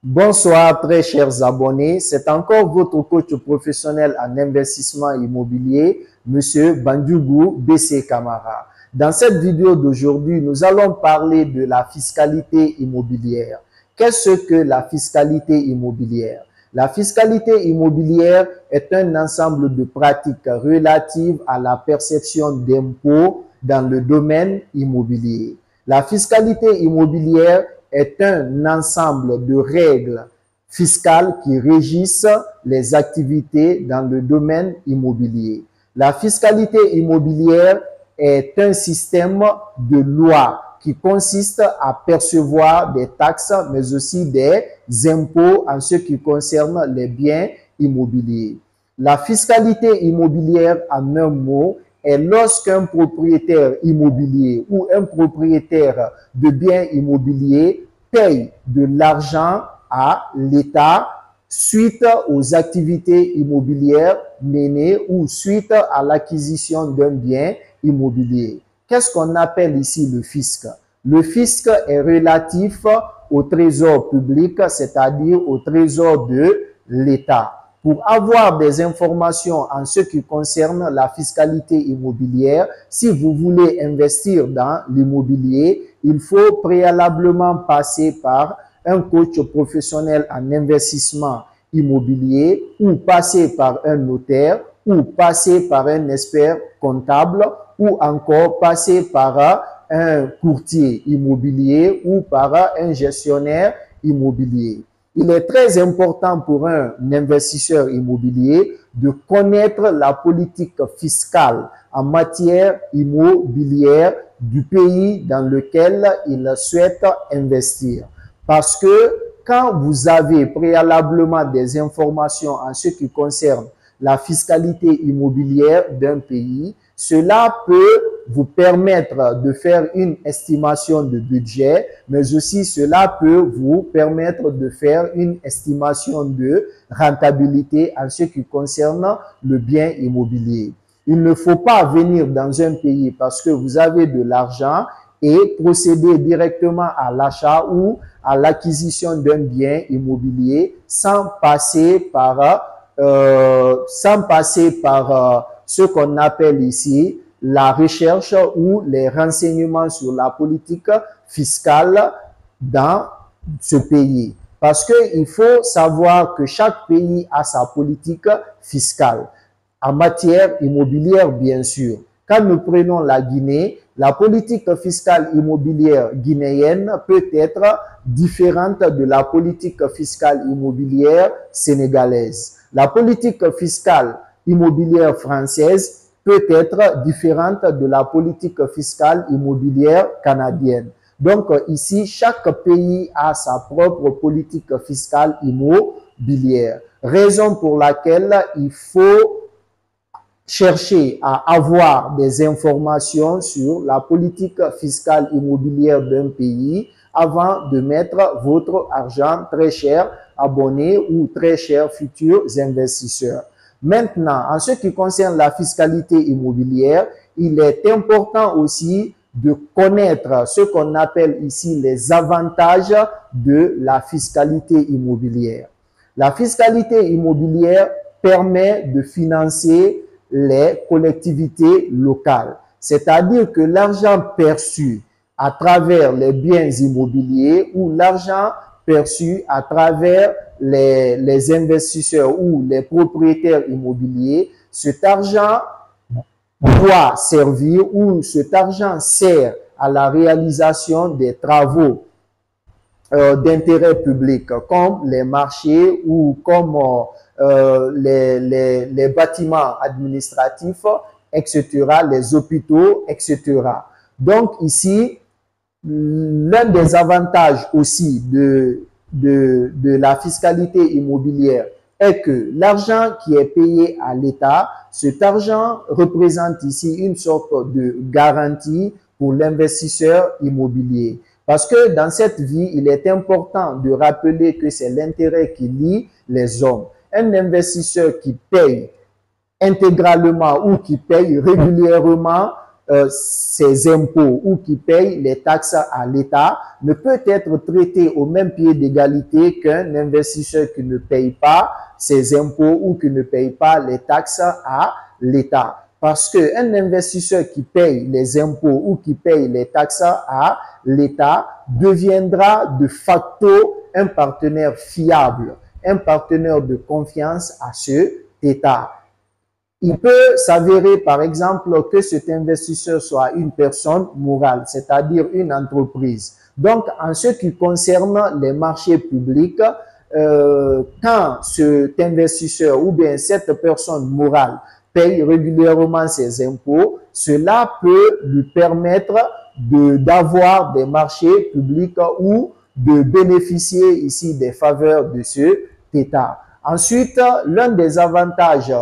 Bonsoir très chers abonnés, c'est encore votre coach professionnel en investissement immobilier, Monsieur Bandiougou BC Camara. Dans cette vidéo d'aujourd'hui, nous allons parler de la fiscalité immobilière. Qu'est-ce que la fiscalité immobilière? La fiscalité immobilière est un ensemble de pratiques relatives à la perception d'impôts dans le domaine immobilier. La fiscalité immobilière est un ensemble de règles fiscales qui régissent les activités dans le domaine immobilier. La fiscalité immobilière est un système de loi qui consiste à percevoir des taxes, mais aussi des impôts en ce qui concerne les biens immobiliers. La fiscalité immobilière, en un mot, est lorsqu'un propriétaire immobilier ou un propriétaire de biens immobiliers paye de l'argent à l'État suite aux activités immobilières menées ou suite à l'acquisition d'un bien immobilier. Qu'est-ce qu'on appelle ici le fisc? Le fisc est relatif au trésor public, c'est-à-dire au trésor de l'État. Pour avoir des informations en ce qui concerne la fiscalité immobilière, si vous voulez investir dans l'immobilier, il faut préalablement passer par un coach professionnel en investissement immobilier ou passer par un notaire ou passer par un expert comptable ou encore passer par un courtier immobilier ou par un gestionnaire immobilier. Il est très important pour un investisseur immobilier de connaître la politique fiscale en matière immobilière du pays dans lequel il souhaite investir. Parce que quand vous avez préalablement des informations en ce qui concerne la fiscalité immobilière d'un pays, cela peut vous permettre de faire une estimation de budget, mais aussi cela peut vous permettre de faire une estimation de rentabilité en ce qui concerne le bien immobilier. Il ne faut pas venir dans un pays parce que vous avez de l'argent et procéder directement à l'achat ou à l'acquisition d'un bien immobilier sans passer par ce qu'on appelle ici la recherche ou les renseignements sur la politique fiscale dans ce pays. Parce qu'il faut savoir que chaque pays a sa politique fiscale. En matière immobilière, bien sûr. Quand nous prenons la Guinée, la politique fiscale immobilière guinéenne peut être différente de la politique fiscale immobilière sénégalaise. La politique fiscale immobilière française peut être différente de la politique fiscale immobilière canadienne. Donc ici, chaque pays a sa propre politique fiscale immobilière. Raison pour laquelle il faut chercher à avoir des informations sur la politique fiscale immobilière d'un pays avant de mettre votre argent, très cher abonné ou très chers futurs investisseurs. Maintenant, en ce qui concerne la fiscalité immobilière, il est important aussi de connaître ce qu'on appelle ici les avantages de la fiscalité immobilière. La fiscalité immobilière permet de financer les collectivités locales. C'est-à-dire que l'argent perçu à travers les biens immobiliers ou l'argent perçu à travers les investisseurs ou les propriétaires immobiliers, cet argent doit servir ou cet argent sert à la réalisation des travaux d'intérêt public comme les marchés ou comme les bâtiments administratifs, etc., les hôpitaux, etc. Donc ici, l'un des avantages aussi de la fiscalité immobilière est que l'argent qui est payé à l'État, cet argent représente ici une sorte de garantie pour l'investisseur immobilier. Parce que dans cette vie, il est important de rappeler que c'est l'intérêt qui lie les hommes. Un investisseur qui paye intégralement ou qui paye régulièrement ses impôts ou qui paye les taxes à l'État ne peut être traité au même pied d'égalité qu'un investisseur qui ne paye pas ses impôts ou qui ne paye pas les taxes à l'État. Parce qu'un investisseur qui paye les impôts ou qui paye les taxes à l'État deviendra de facto un partenaire fiable, un partenaire de confiance à cet État. Il peut s'avérer, par exemple, que cet investisseur soit une personne morale, c'est-à-dire une entreprise. Donc, en ce qui concerne les marchés publics, quand cet investisseur ou bien cette personne morale paye régulièrement ses impôts, cela peut lui permettre d'avoir des marchés publics ou de bénéficier ici des faveurs de cet État. Ensuite, l'un des avantages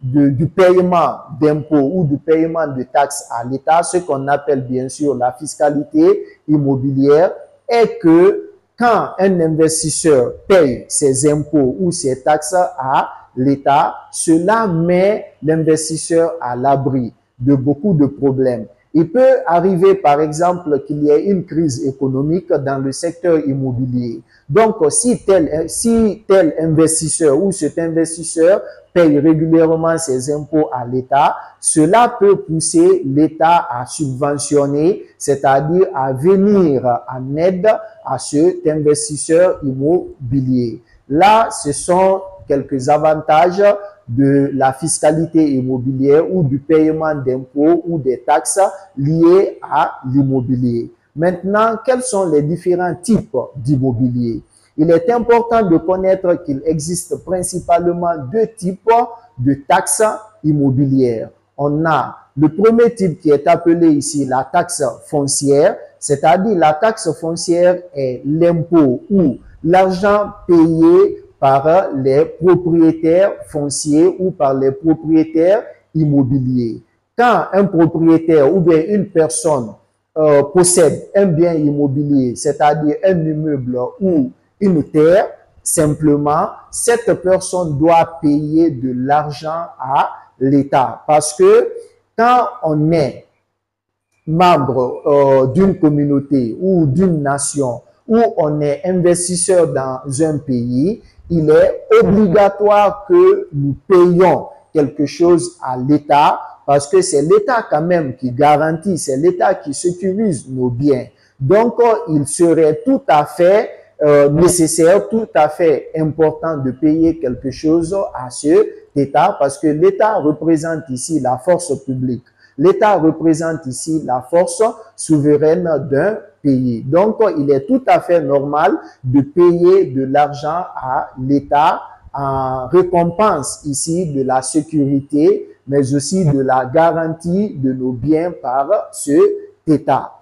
du paiement d'impôts ou du paiement de taxes à l'État, ce qu'on appelle bien sûr la fiscalité immobilière, est que quand un investisseur paye ses impôts ou ses taxes à l'État, cela met l'investisseur à l'abri de beaucoup de problèmes. Il peut arriver, par exemple, qu'il y ait une crise économique dans le secteur immobilier. Donc, si tel investisseur ou cet investisseur paye régulièrement ses impôts à l'État, cela peut pousser l'État à subventionner, c'est-à-dire à venir en aide à cet investisseur immobilier. Là, ce sont quelques avantages de la fiscalité immobilière ou du paiement d'impôts ou des taxes liées à l'immobilier. Maintenant, quels sont les différents types d'immobilier? Il est important de connaître qu'il existe principalement deux types de taxes immobilières. On a le premier type qui est appelé ici la taxe foncière, c'est-à-dire la taxe foncière est l'impôt ou l'argent payé par les propriétaires fonciers ou par les propriétaires immobiliers. Quand un propriétaire ou bien une personne possède un bien immobilier, c'est-à-dire un immeuble ou une terre, simplement, cette personne doit payer de l'argent à l'État. Parce que quand on est membre d'une communauté ou d'une nation, où on est investisseur dans un pays, il est obligatoire que nous payions quelque chose à l'État parce que c'est l'État quand même qui garantit, c'est l'État qui sécurise nos biens. Donc, il serait tout à fait nécessaire, tout à fait important de payer quelque chose à cet État parce que l'État représente ici la force publique. L'État représente ici la force souveraine d'un pays. Donc, il est tout à fait normal de payer de l'argent à l'État en récompense ici de la sécurité, mais aussi de la garantie de nos biens par cet État.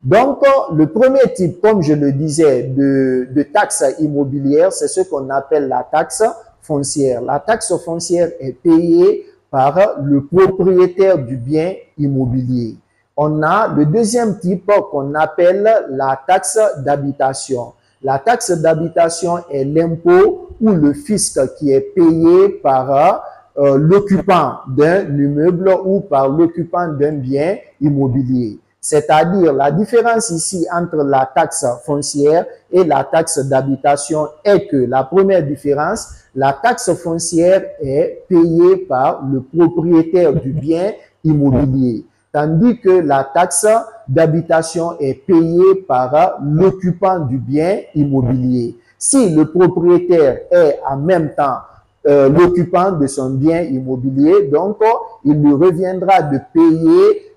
Donc, le premier type, comme je le disais, de taxe immobilière, c'est ce qu'on appelle la taxe foncière. La taxe foncière est payée par le propriétaire du bien immobilier. On a le deuxième type qu'on appelle la taxe d'habitation. La taxe d'habitation est l'impôt ou le fisc qui est payé par l'occupant d'un immeuble ou par l'occupant d'un bien immobilier. C'est-à-dire, la différence ici entre la taxe foncière et la taxe d'habitation est que la première différence, la taxe foncière est payée par le propriétaire du bien immobilier, tandis que la taxe d'habitation est payée par l'occupant du bien immobilier. Si le propriétaire est en même temps l'occupant de son bien immobilier, donc il lui reviendra de payer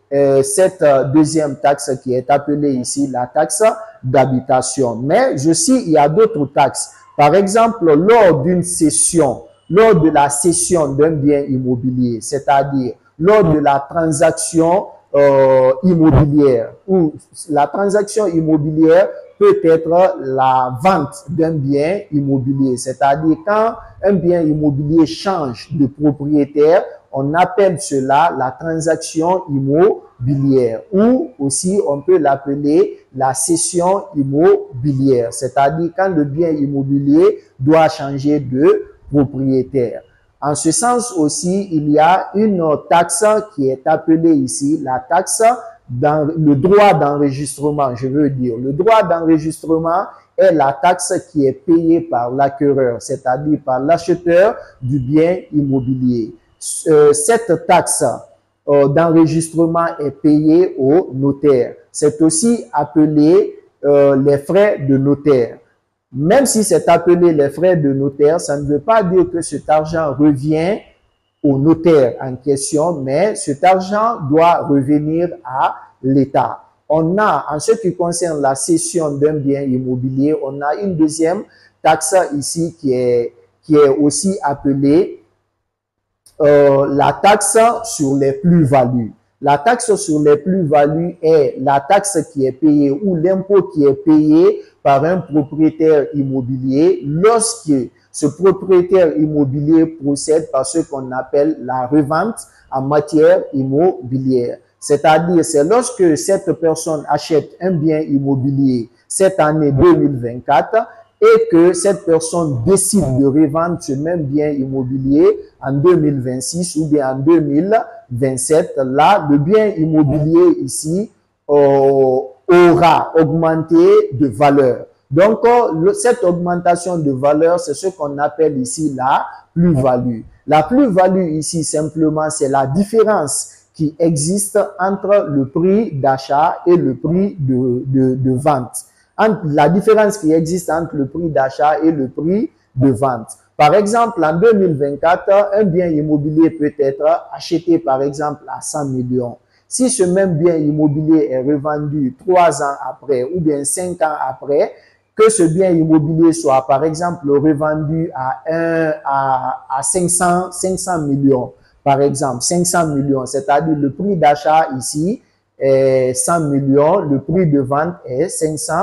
cette deuxième taxe qui est appelée ici la taxe d'habitation. Mais aussi, il y a d'autres taxes. Par exemple, lors d'une cession, lors de la cession d'un bien immobilier, c'est-à-dire lors de la transaction immobilière, ou la transaction immobilière peut être la vente d'un bien immobilier, c'est-à-dire quand un bien immobilier change de propriétaire, on appelle cela la transaction immobilière ou aussi on peut l'appeler la cession immobilière, c'est-à-dire quand le bien immobilier doit changer de propriétaire. En ce sens aussi, il y a une taxe qui est appelée ici la taxe dans le droit d'enregistrement, je veux dire. Le droit d'enregistrement est la taxe qui est payée par l'acquéreur, c'est-à-dire par l'acheteur du bien immobilier. Cette taxe d'enregistrement est payée au notaire. C'est aussi appelé les frais de notaire. Même si c'est appelé les frais de notaire, ça ne veut pas dire que cet argent revient au notaire en question, mais cet argent doit revenir à l'État. On a, en ce qui concerne la cession d'un bien immobilier, on a une deuxième taxe ici qui est aussi appelée la taxe sur les plus-values. La taxe sur les plus-values est la taxe qui est payée ou l'impôt qui est payé par un propriétaire immobilier lorsque ce propriétaire immobilier procède par ce qu'on appelle la revente en matière immobilière. C'est-à-dire, c'est lorsque cette personne achète un bien immobilier cette année 2024 et que cette personne décide de revendre ce même bien immobilier en 2026 ou bien en 2027, là, le bien immobilier ici aura augmenté de valeur. Donc, cette augmentation de valeur, c'est ce qu'on appelle ici la plus-value. La plus-value ici, simplement, c'est la différence qui existe entre le prix d'achat et le prix de vente. La différence qui existe entre le prix d'achat et le prix de vente. Par exemple, en 2024, un bien immobilier peut être acheté, par exemple, à 100 millions. Si ce même bien immobilier est revendu 3 ans après ou bien 5 ans après, que ce bien immobilier soit, par exemple, revendu à 500 millions, par exemple, 500 millions, c'est-à-dire le prix d'achat ici est 100 millions, le prix de vente est 500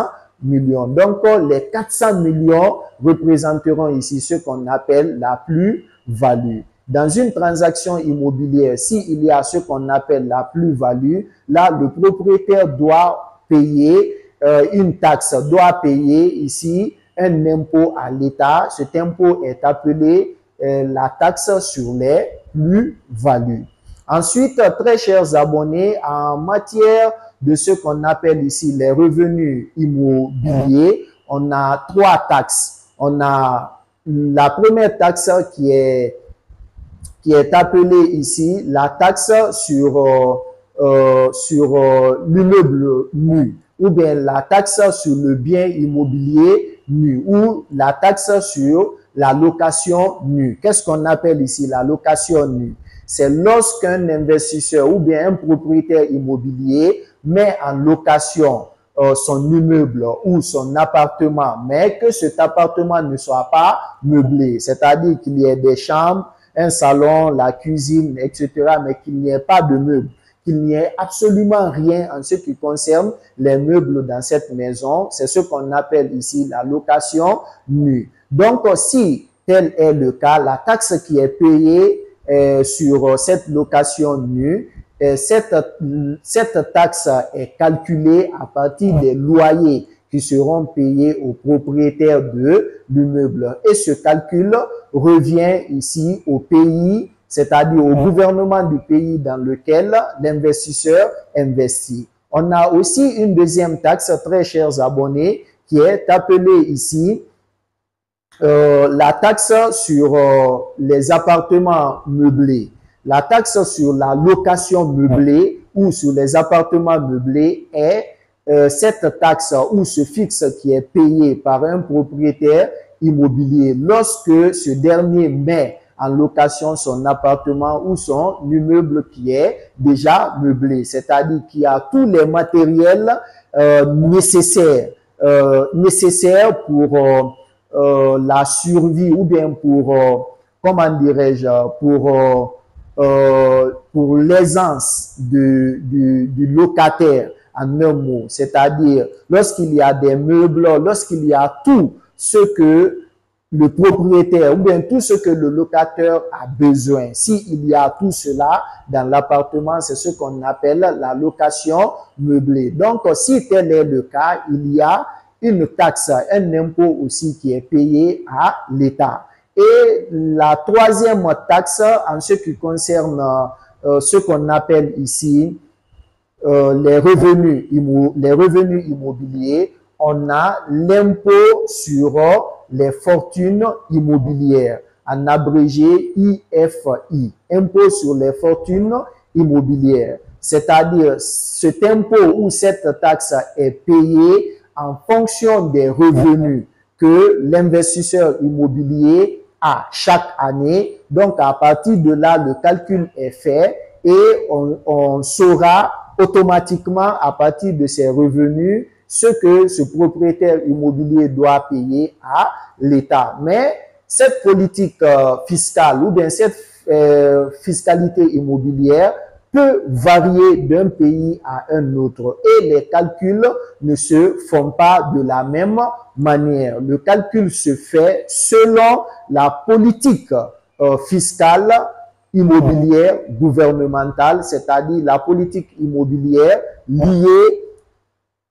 millions. Donc, les 400 millions représenteront ici ce qu'on appelle la plus-value. Dans une transaction immobilière, s'il y a ce qu'on appelle la plus-value, là, le propriétaire doit payer une taxe, doit payer ici un impôt à l'État. Cet impôt est appelé la taxe sur les plus-values. Ensuite, très chers abonnés, en matière de ce qu'on appelle ici les revenus immobiliers, on a 3 taxes. On a la première taxe qui est appelée ici la taxe sur l'immeuble nu, ou bien la taxe sur le bien immobilier nu, ou la taxe sur la location nue. Qu'est-ce qu'on appelle ici la location nue? C'est lorsqu'un investisseur ou bien un propriétaire immobilier met en location son immeuble ou son appartement, mais que cet appartement ne soit pas meublé, c'est-à-dire qu'il y ait des chambres, un salon, la cuisine, etc., mais qu'il n'y ait pas de meubles, qu'il n'y ait absolument rien en ce qui concerne les meubles dans cette maison. C'est ce qu'on appelle ici la location nue. Donc, si tel est le cas, la taxe qui est payée sur cette location nue, cette taxe est calculée à partir des loyers qui seront payés aux propriétaires de l'immeuble. Et ce calcul revient ici au pays, c'est-à-dire au gouvernement du pays dans lequel l'investisseur investit. On a aussi une deuxième taxe, très chers abonnés, qui est appelée ici la taxe sur les appartements meublés. La taxe sur la location meublée ou sur les appartements meublés est cette taxe ou ce fixe qui est payé par un propriétaire immobilier lorsque ce dernier met en location son appartement ou son immeuble qui est déjà meublé, c'est-à-dire qui a tous les matériels nécessaires pour la survie ou bien pour, comment dirais-je, pour l'aisance du locataire, en un mot, c'est-à-dire lorsqu'il y a des meubles, lorsqu'il y a tout ce que le propriétaire ou bien tout ce que le locataire a besoin. S'il y a tout cela dans l'appartement, c'est ce qu'on appelle la location meublée. Donc, si tel est le cas, il y a une taxe, un impôt aussi qui est payé à l'État. Et la troisième taxe, en ce qui concerne ce qu'on appelle ici les revenus immobiliers, on a l'impôt sur les fortunes immobilières, en abrégé IFI, impôt sur les fortunes immobilières. C'est-à-dire, cet impôt ou cette taxe est payée en fonction des revenus que l'investisseur immobilier a chaque année. Donc, à partir de là, le calcul est fait et on saura automatiquement à partir de ses revenus ce que ce propriétaire immobilier doit payer à l'État. Mais cette politique fiscale ou bien cette fiscalité immobilière peut varier d'un pays à un autre et les calculs ne se font pas de la même manière. Le calcul se fait selon la politique fiscale immobilière gouvernementale, c'est-à-dire la politique immobilière liée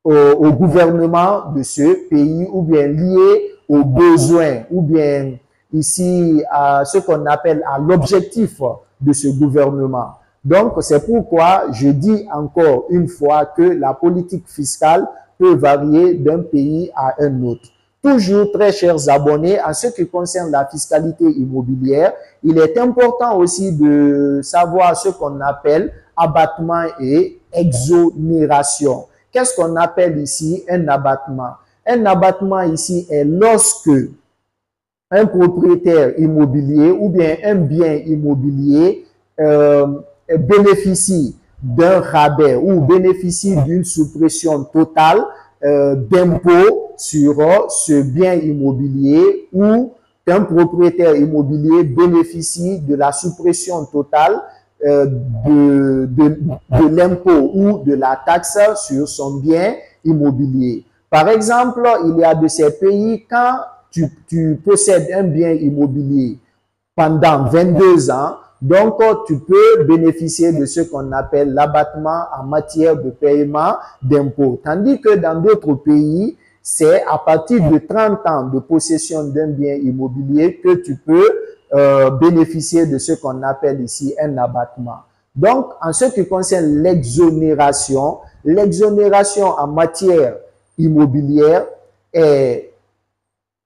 au gouvernement de ce pays ou bien liée aux besoins ou bien ici à ce qu'on appelle à l'objectif de ce gouvernement. Donc, c'est pourquoi je dis encore une fois que la politique fiscale peut varier d'un pays à un autre. Toujours, très chers abonnés, en ce qui concerne la fiscalité immobilière, il est important aussi de savoir ce qu'on appelle abattement et exonération. Qu'est-ce qu'on appelle ici un abattement? Un abattement ici est lorsque un propriétaire immobilier ou bien un bien immobilier bénéficie d'un rabais ou bénéficie d'une suppression totale d'impôt sur ce bien immobilier ou qu'un propriétaire immobilier bénéficie de la suppression totale de l'impôt ou de la taxe sur son bien immobilier. Par exemple, il y a de ces pays, quand tu possèdes un bien immobilier pendant 22 ans, donc tu peux bénéficier de ce qu'on appelle l'abattement en matière de paiement d'impôts. Tandis que dans d'autres pays, c'est à partir de 30 ans de possession d'un bien immobilier que tu peux bénéficier de ce qu'on appelle ici un abattement. Donc, en ce qui concerne l'exonération en matière immobilière est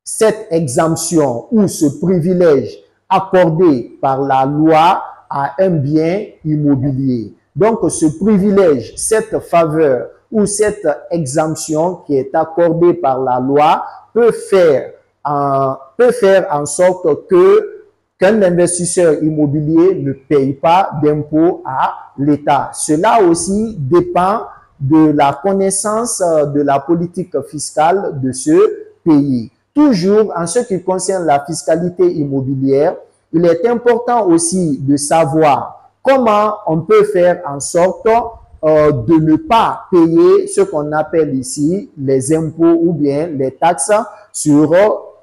cette exemption ou ce privilège accordé par la loi à un bien immobilier. Donc, ce privilège, cette faveur ou cette exemption qui est accordée par la loi peut faire en sorte qu'un investisseur immobilier ne paye pas d'impôt à l'État. Cela aussi dépend de la connaissance de la politique fiscale de ce pays. Toujours en ce qui concerne la fiscalité immobilière, il est important aussi de savoir comment on peut faire en sorte de ne pas payer ce qu'on appelle ici les impôts ou bien les taxes sur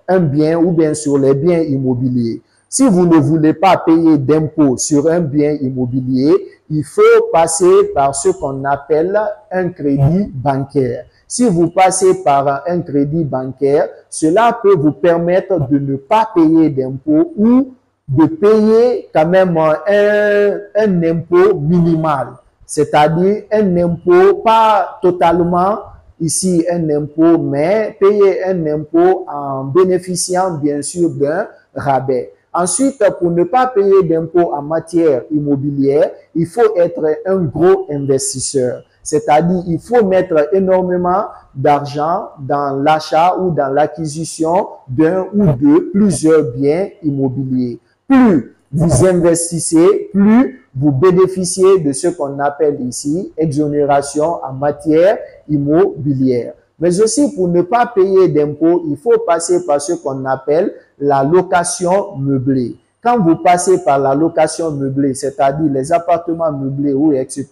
un bien ou bien sur les biens immobiliers. Si vous ne voulez pas payer d'impôts sur un bien immobilier, il faut passer par ce qu'on appelle un crédit bancaire. Si vous passez par un crédit bancaire, cela peut vous permettre de ne pas payer d'impôts ou de payer quand même un impôt minimal, c'est-à-dire un impôt, pas totalement ici un impôt, mais payer un impôt en bénéficiant bien sûr d'un rabais. Ensuite, pour ne pas payer d'impôts en matière immobilière, il faut être un gros investisseur. C'est-à-dire, il faut mettre énormément d'argent dans l'achat ou dans l'acquisition d'un ou de plusieurs biens immobiliers. Plus vous investissez, plus vous bénéficiez de ce qu'on appelle ici exonération en matière immobilière. Mais aussi, pour ne pas payer d'impôts, il faut passer par ce qu'on appelle la location meublée. Quand vous passez par la location meublée, c'est-à-dire les appartements meublés ou etc.,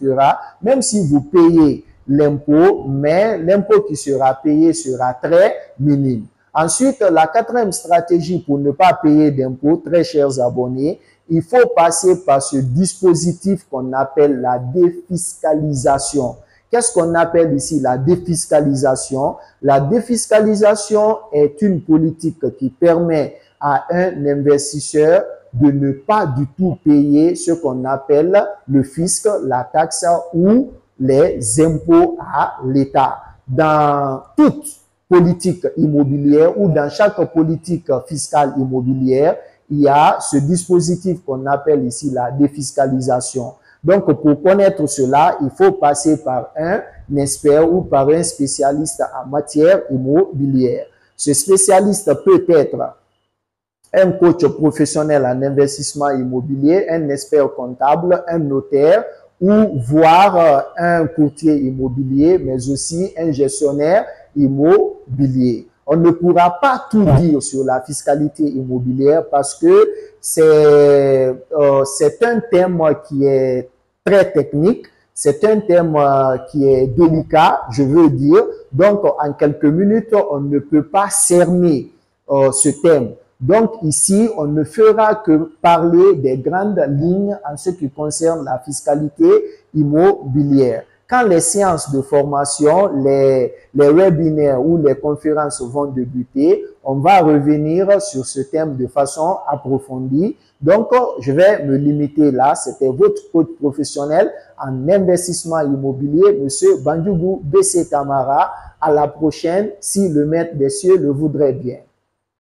même si vous payez l'impôt, mais l'impôt qui sera payé sera très minime. Ensuite, la quatrième stratégie pour ne pas payer d'impôts, très chers abonnés, il faut passer par ce dispositif qu'on appelle la défiscalisation. Qu'est-ce qu'on appelle ici la défiscalisation? La défiscalisation est une politique qui permet à un investisseur de ne pas du tout payer ce qu'on appelle le fisc, la taxe ou les impôts à l'État. Dans toute politique immobilière ou dans chaque politique fiscale immobilière, il y a ce dispositif qu'on appelle ici la défiscalisation. Donc, pour connaître cela, il faut passer par un expert ou par un spécialiste en matière immobilière. Ce spécialiste peut être un coach professionnel en investissement immobilier, un expert comptable, un notaire ou voire un courtier immobilier, mais aussi un gestionnaire immobilier. On ne pourra pas tout dire sur la fiscalité immobilière parce que c'est un thème qui est très technique, c'est un thème qui est délicat, je veux dire. Donc, en quelques minutes, on ne peut pas cerner ce thème. Donc, ici, on ne fera que parler des grandes lignes en ce qui concerne la fiscalité immobilière. Quand les séances de formation, les webinaires ou les conférences vont débuter, on va revenir sur ce thème de façon approfondie. Donc, je vais me limiter là. C'était votre coach professionnel en investissement immobilier, Monsieur Bandjougou B.C. Camara. À la prochaine, si le maître des cieux le voudrait bien.